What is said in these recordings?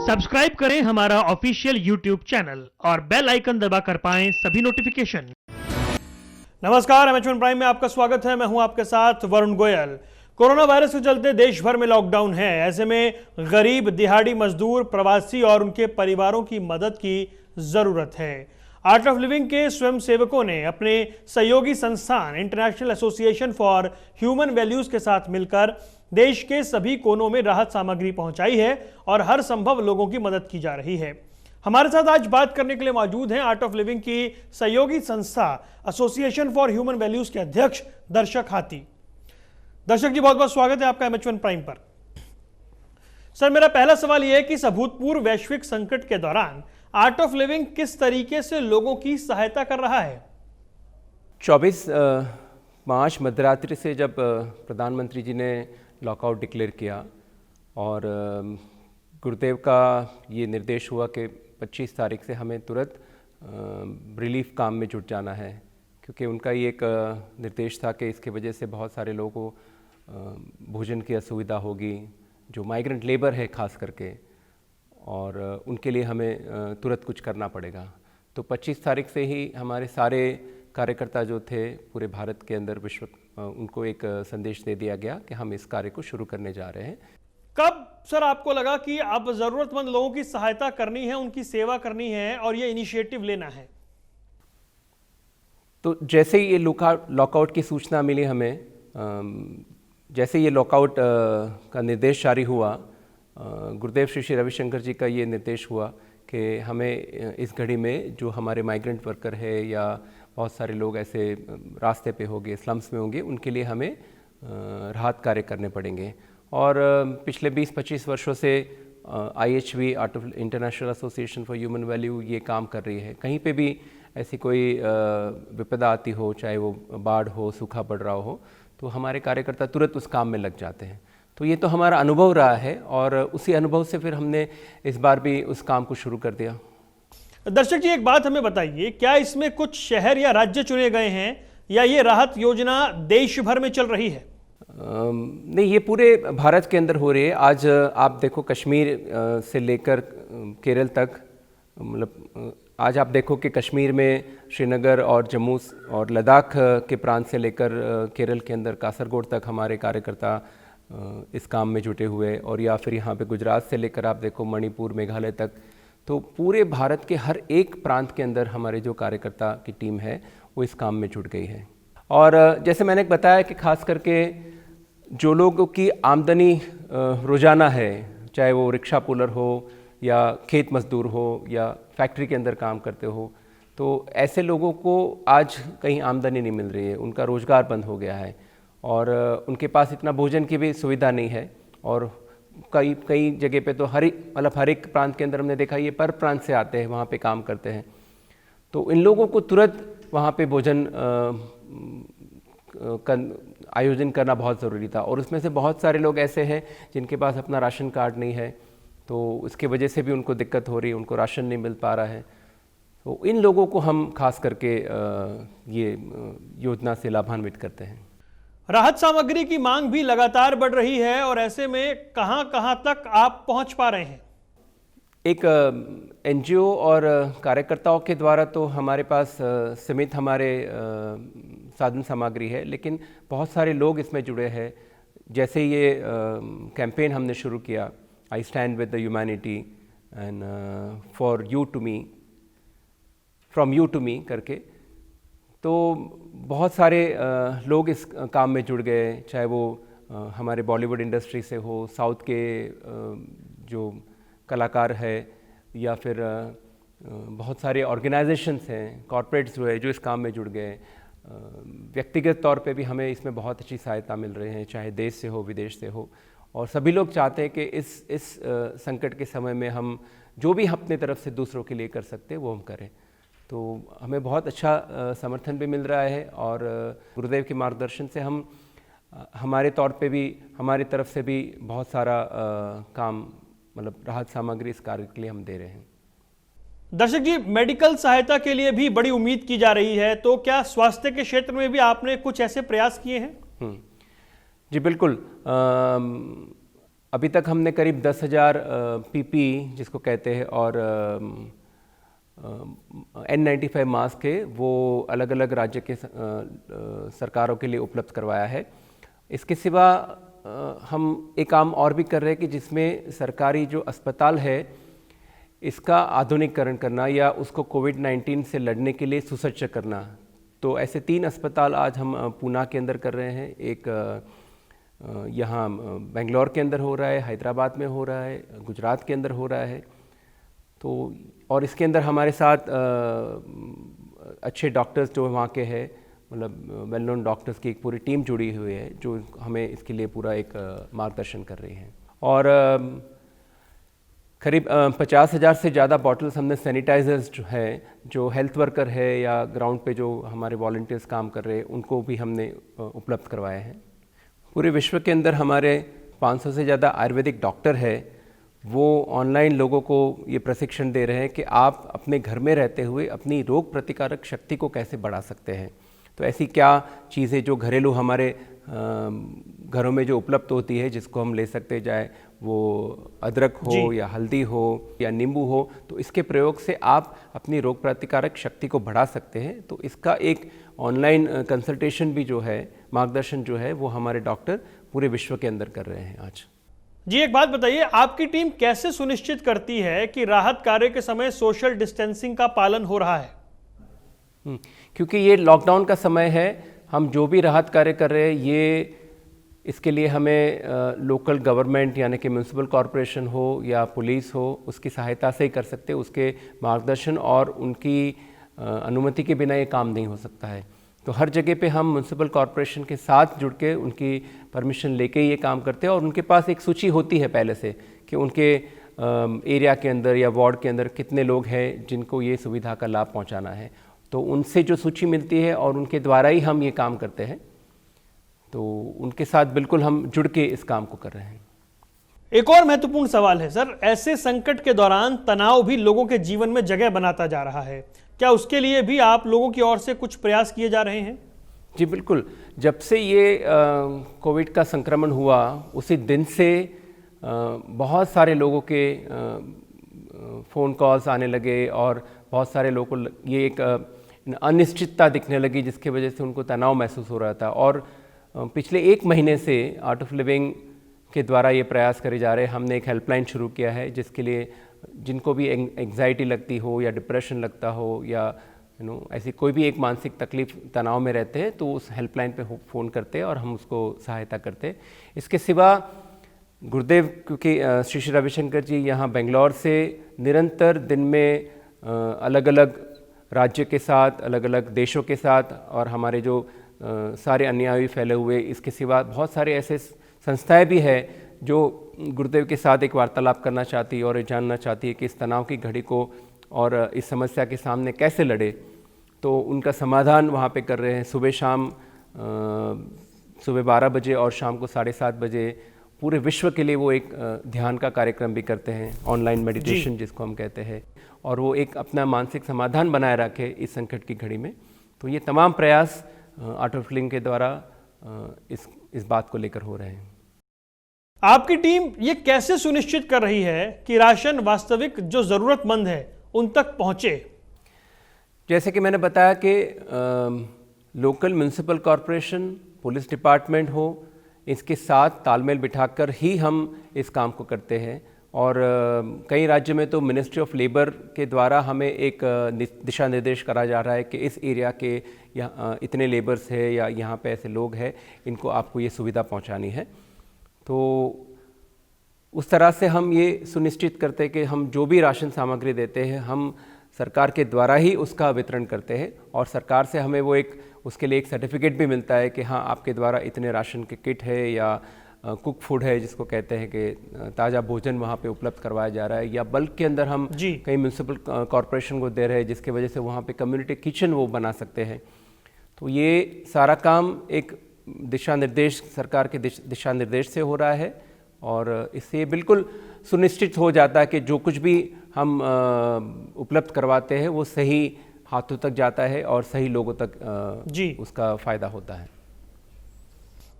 Subscribe करें हमारा official YouTube channel और बेल आइकन दबाकर पाएं सभी नोटिफिकेशन। नमस्कार, एमएच1 प्राइम में आपका स्वागत है। मैं हूं आपके साथ वरुण गोयल। कोरोना वायरस के चलते देश भर में लॉकडाउन है। ऐसे में गरीब, दिहाड़ी मजदूर, प्रवासी और उनके परिवारों की मदद की जरूरत है। आर्ट ऑफ लिविंग के स्वयंसेवकों ने अपने सहयोगी संस्थान international association for human values के साथ मिलकर देश के सभी कोनों में राहत सामग्री पहुंचाई है और हर संभव लोगों की मदद की जा रही है। हमारे साथ आज बात करने के लिए मौजूद हैं आर्ट ऑफ लिविंग की सहयोगी संस्था एसोसिएशन फॉर ह्यूमन वैल्यूज के अध्यक्ष दर्शक हाथी। दर्शक जी, बहुत बहुत स्वागत है आपका एमएच1 प्राइम पर। सर, मेरा पहला सवाल यह है कि इस अभूतपूर्व वैश्विक संकट के दौरान आर्ट ऑफ लिविंग किस तरीके से लोगों की सहायता कर रहा है? 24 मार्च मध्यरात्रि से जब प्रधानमंत्री जी ने लॉकआउट डिक्लेयर किया और गुरुदेव का ये निर्देश हुआ कि 25 तारीख से हमें तुरंत रिलीफ काम में जुट जाना है, क्योंकि उनका ये एक निर्देश था कि इसके वजह से बहुत सारे लोगों को भोजन की असुविधा होगी, जो माइग्रेंट लेबर है खास करके, और उनके लिए हमें तुरंत कुछ करना पड़ेगा। तो 25 तारीख से ही हमारे सारे कार्यकर्ता जो थे पूरे भारत के अंदर उनको एक संदेश दे दिया गया कि हम इस कार्य को शुरू करने जा रहे हैं। कब सर आपको लगा कि अब जरूरतमंद लोगों की सहायता करनी है, उनकी सेवा करनी है और ये इनिशिएटिव लेना है? तो जैसे ही ये लॉकआउट की सूचना मिली हमें, जैसे ये लॉकआउट का निर्देश जारी हुआ, गुरुदेव श्री श्री रविशंकर जी का ये निर्देश हुआ कि हमें इस घड़ी में जो हमारे माइग्रेंट वर्कर है या बहुत सारे लोग ऐसे रास्ते पे होंगे, स्लम्स में होंगे, उनके लिए हमें राहत कार्य करने पड़ेंगे। और पिछले 20-25 वर्षों से IHV art of international association for human value ये काम कर रही है। कहीं पे भी ऐसी कोई विपदा आती हो, चाहे वो बाढ़ हो, सूखा पड़ रहा हो, तो हमारे कार्यकर्ता तुरंत उस काम में लग जाते हैं। तो ये तो हमारा अनुभव रहा है और उसी अनुभव से फिर हमने इस बार भी उस काम को शुरू कर दिया। दर्शक जी, एक बात हमें बताइए, क्या इसमें कुछ शहर या राज्य चुने गए हैं या ये राहत योजना देश भर में चल रही है? नहीं, ये पूरे भारत के अंदर हो रही है। आज आप देखो कश्मीर से लेकर केरल तक, मतलब आज आप देखो कि कश्मीर में श्रीनगर और जम्मू और लद्दाख के प्रांत से लेकर केरल के अंदर कासरगोड तक हमारे कार्यकर्ता इस काम में जुटे हुए, और या फिर यहाँ पे गुजरात से लेकर आप देखो मणिपुर, मेघालय तक। तो पूरे भारत के हर एक प्रांत के अंदर हमारे जो कार्यकर्ता की टीम है वो इस काम में जुट गई है। और जैसे मैंने बताया कि खास करके जो लोगों की आमदनी रोज़ाना है, चाहे वो रिक्शा पुलर हो या खेत मजदूर हो या फैक्ट्री के अंदर काम करते हो, तो ऐसे लोगों को आज कहीं आमदनी नहीं मिल रही है, उनका रोज़गार बंद हो गया है और उनके पास इतना भोजन की भी सुविधा नहीं है। और कई जगह पे तो हर एक प्रांत के अंदर हमने देखा ये पर प्रांत से आते हैं, वहाँ पे काम करते हैं। तो इन लोगों को तुरंत वहाँ पे भोजन आयोजन करना बहुत ज़रूरी था। और उसमें से बहुत सारे लोग ऐसे हैं जिनके पास अपना राशन कार्ड नहीं है, तो उसके वजह से भी उनको दिक्कत हो रही है, उनको राशन नहीं मिल पा रहा है। तो इन लोगों को हम खास करके ये योजना से लाभान्वित करते हैं। राहत सामग्री की मांग भी लगातार बढ़ रही है और ऐसे में कहां तक आप पहुंच पा रहे हैं? एक NGO और कार्यकर्ताओं के द्वारा तो हमारे पास सीमित हमारे साधन सामग्री है, लेकिन बहुत सारे लोग इसमें जुड़े हैं। जैसे ये कैंपेन हमने शुरू किया, I stand with the humanity and for you to me, from you to me करके, तो बहुत सारे लोग इस काम में जुड़ गए, चाहे वो हमारे बॉलीवुड इंडस्ट्री से हो, साउथ के जो कलाकार है, या फिर बहुत सारे ऑर्गेनाइजेशंस हैं, कॉर्पोरेट्स हुए जो इस काम में जुड़ गए। व्यक्तिगत तौर पे भी हमें इसमें बहुत अच्छी सहायता मिल रही है, चाहे देश से हो, विदेश से हो। और सभी लोग चाहते हैं कि इस संकट के समय में हम जो भी अपने तरफ से दूसरों के लिए कर सकते हैं वो हम करें। तो हमें बहुत अच्छा समर्थन भी मिल रहा है और गुरुदेव के मार्गदर्शन से हम हमारे तौर पे भी, हमारी तरफ से भी बहुत सारा काम, मतलब राहत सामग्री इस कार्य के लिए हम दे रहे हैं। दर्शक जी, मेडिकल सहायता के लिए भी बड़ी उम्मीद की जा रही है, तो क्या स्वास्थ्य के क्षेत्र में भी आपने कुछ ऐसे प्रयास किए हैं? जी बिल्कुल। अभी तक हमने करीब 10,000 पीपी जिसको कहते हैं और N95 मास्क है वो अलग अलग राज्य के सरकारों के लिए उपलब्ध करवाया है। इसके सिवा हम एक काम और भी कर रहे हैं कि जिसमें सरकारी जो अस्पताल है इसका आधुनिकीकरण करना या उसको कोविड-19 से लड़ने के लिए सुसज्ज करना। तो ऐसे 3 अस्पताल आज हम पूना के अंदर कर रहे हैं। एक यहाँ बेंगलोर के अंदर हो रहा है, हैदराबाद में हो रहा है, गुजरात के अंदर हो रहा है। तो और इसके अंदर हमारे साथ अच्छे डॉक्टर्स जो वहाँ के हैं, मतलब वेल नोन डॉक्टर्स की एक पूरी टीम जुड़ी हुई है जो हमें इसके लिए पूरा एक मार्गदर्शन कर रही है। और करीब 50,000 से ज़्यादा बॉटल्स हमने सैनिटाइजर्स जो है, जो हेल्थ वर्कर है या ग्राउंड पे जो हमारे वॉलंटियर्स काम कर रहे हैं उनको भी हमने उपलब्ध करवाए हैं। पूरे विश्व के अंदर हमारे 500 से ज़्यादा आयुर्वेदिक डॉक्टर है, वो ऑनलाइन लोगों को ये प्रशिक्षण दे रहे हैं कि आप अपने घर में रहते हुए अपनी रोग प्रतिकारक शक्ति को कैसे बढ़ा सकते हैं। तो ऐसी क्या चीज़ें जो घरेलू हमारे घरों में जो उपलब्ध होती है जिसको हम ले सकते, चाहे वो अदरक हो या हल्दी हो या नींबू हो, तो इसके प्रयोग से आप अपनी रोग प्रतिकारक शक्ति को बढ़ा सकते हैं। तो इसका एक ऑनलाइन कंसल्टेशन भी जो है, मार्गदर्शन जो है वो हमारे डॉक्टर पूरे विश्व के अंदर कर रहे हैं आज। जी, एक बात बताइए, आपकी टीम कैसे सुनिश्चित करती है कि राहत कार्य के समय सोशल डिस्टेंसिंग का पालन हो रहा है? क्योंकि ये लॉकडाउन का समय है, हम जो भी राहत कार्य कर रहे हैं ये इसके लिए हमें लोकल गवर्नमेंट यानी कि म्यूनसिपल कॉरपोरेशन हो या पुलिस हो उसकी सहायता से ही कर सकते हैं। उसके मार्गदर्शन और उनकी अनुमति के बिना ये काम नहीं हो सकता है। तो हर जगह पे हम म्यूनसिपल कॉरपोरेशन के साथ जुड़ के उनकी परमिशन लेके ये काम करते हैं और उनके पास एक सूची होती है पहले से कि उनके एरिया के अंदर या वार्ड के अंदर कितने लोग हैं जिनको ये सुविधा का लाभ पहुंचाना है। तो उनसे जो सूची मिलती है और उनके द्वारा ही हम ये काम करते हैं। तो उनके साथ बिल्कुल हम जुड़ के इस काम को कर रहे हैं। एक और महत्वपूर्ण सवाल है सर, ऐसे संकट के दौरान तनाव भी लोगों के जीवन में जगह बनाता जा रहा है, क्या उसके लिए भी आप लोगों की ओर से कुछ प्रयास किए जा रहे हैं? जी बिल्कुल, जब से ये कोविड का संक्रमण हुआ उसी दिन से बहुत सारे लोगों के फ़ोन कॉल्स आने लगे और बहुत सारे लोगों को ये एक अनिश्चितता दिखने लगी जिसकी वजह से उनको तनाव महसूस हो रहा था। और पिछले 1 महीने से आर्ट ऑफ लिविंग के द्वारा ये प्रयास करे जा रहे हैं। हमने एक हेल्पलाइन शुरू किया है जिसके लिए जिनको भी एंग्जाइटी लगती हो या डिप्रेशन लगता हो या ऐसी कोई भी एक मानसिक तकलीफ तनाव में रहते हैं तो उस हेल्पलाइन पे फ़ोन करते हैं और हम उसको सहायता करते हैं। इसके सिवा गुरुदेव, क्योंकि श्री श्री रविशंकर जी यहाँ बेंगलोर से निरंतर दिन में अलग अलग राज्य के साथ, अलग अलग देशों के साथ और हमारे जो सारे अनुयायी फैले हुए, इसके सिवा बहुत सारे ऐसे संस्थाएं भी हैं जो गुरुदेव के साथ एक वार्तालाप करना चाहती है और जानना चाहती है कि इस तनाव की घड़ी को और इस समस्या के सामने कैसे लड़े। तो उनका समाधान वहाँ पे कर रहे हैं। सुबह 12 बजे और शाम को 7:30 बजे पूरे विश्व के लिए वो एक ध्यान का कार्यक्रम भी करते हैं, ऑनलाइन मेडिटेशन जिसको हम कहते हैं, और वो एक अपना मानसिक समाधान बनाए रखे इस संकट की घड़ी में। तो ये तमाम प्रयास आर्ट ऑफ लिविंग के द्वारा इस बात को लेकर हो रहे हैं। आपकी टीम ये कैसे सुनिश्चित कर रही है कि राशन वास्तविक जो जरूरतमंद है उन तक पहुंचे? जैसे कि मैंने बताया कि local municipal corporation, police department हो, इसके साथ तालमेल बिठाकर ही हम इस काम को करते हैं। और कई राज्य में तो मिनिस्ट्री ऑफ लेबर के द्वारा हमें एक दिशा निर्देश करा जा रहा है कि इस एरिया के इतने लेबर्स है या यहाँ पे ऐसे लोग हैं, इनको आपको ये सुविधा पहुँचानी है। तो उस तरह से हम ये सुनिश्चित करते हैं कि हम जो भी राशन सामग्री देते हैं हम सरकार के द्वारा ही उसका वितरण करते हैं और सरकार से हमें वो एक उसके लिए एक सर्टिफिकेट भी मिलता है कि हाँ आपके द्वारा इतने राशन के किट है या कुक फूड है जिसको कहते हैं कि ताज़ा भोजन वहाँ पे उपलब्ध करवाया जा रहा है, या बल्क के अंदर हम कई म्यूनसिपल कॉरपोरेशन को दे रहे हैं जिसकी वजह से वहाँ पे कम्युनिटी किचन वो बना सकते हैं। तो ये सारा काम एक दिशा निर्देश, सरकार के दिशा निर्देश से हो रहा है और इससे बिल्कुल सुनिश्चित हो जाता है कि जो कुछ भी हम उपलब्ध करवाते हैं वो सही हाथों तक जाता है और सही लोगों तक उसका फ़ायदा होता है।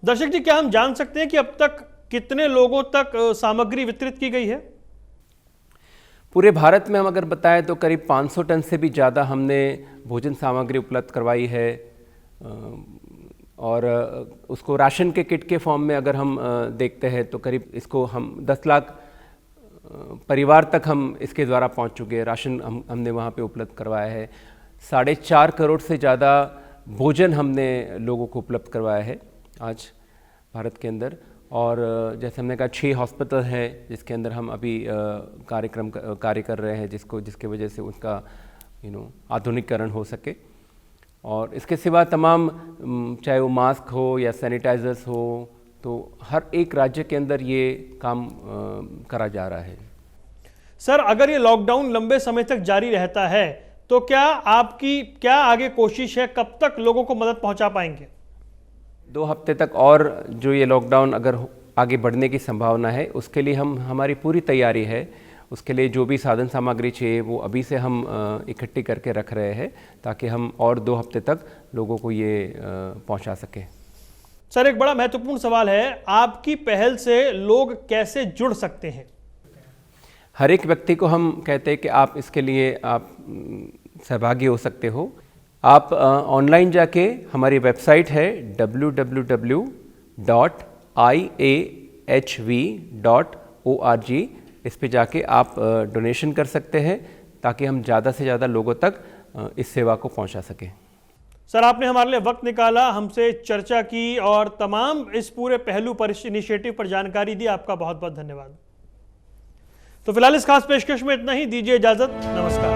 दर्शक जी, क्या हम जान सकते हैं कि अब तक कितने लोगों तक सामग्री वितरित की गई है? पूरे भारत में हम अगर बताएं तो करीब 500 टन से भी ज़्यादा हमने भोजन सामग्री उपलब्ध करवाई है। और उसको राशन के किट के फॉर्म में अगर हम देखते हैं तो करीब इसको हम 10 लाख परिवार तक हम इसके द्वारा पहुंच चुके हैं। राशन हमने वहाँ पे उपलब्ध करवाया है। 4.5 करोड़ से ज़्यादा भोजन हमने लोगों को उपलब्ध करवाया है आज भारत के अंदर। और जैसे हमने कहा 6 हॉस्पिटल है जिसके अंदर हम अभी कार्य कर रहे हैं, जिसके वजह से उसका आधुनिकीकरण हो सके। और इसके सिवा तमाम चाहे वो मास्क हो या सैनिटाइजर्स हो, तो हर एक राज्य के अंदर ये काम करा जा रहा है। सर, अगर ये लॉकडाउन लंबे समय तक जारी रहता है तो क्या आपकी आगे कोशिश है, कब तक लोगों को मदद पहुंचा पाएंगे? 2 हफ्ते तक और जो ये लॉकडाउन अगर आगे बढ़ने की संभावना है, उसके लिए हमारी पूरी तैयारी है। उसके लिए जो भी साधन सामग्री चाहिए वो अभी से हम इकट्ठी करके रख रहे हैं ताकि हम और 2 हफ्ते तक लोगों को ये पहुंचा सकें। सर, एक बड़ा महत्वपूर्ण सवाल है, आपकी पहल से लोग कैसे जुड़ सकते हैं? हर एक व्यक्ति को हम कहते हैं कि आप इसके लिए आप सहभागी हो सकते हो। आप ऑनलाइन जाके, हमारी वेबसाइट है www.iahv.org, इस पे जाके आप डोनेशन कर सकते हैं ताकि हम ज़्यादा से ज़्यादा लोगों तक इस सेवा को पहुंचा सकें। सर, आपने हमारे लिए वक्त निकाला, हमसे चर्चा की और तमाम इस पूरे पहलू पर, इस इनिशिएटिव पर जानकारी दी। आपका बहुत बहुत धन्यवाद। तो फिलहाल इस खास पेशकश में इतना ही। दीजिए इजाजत। नमस्कार।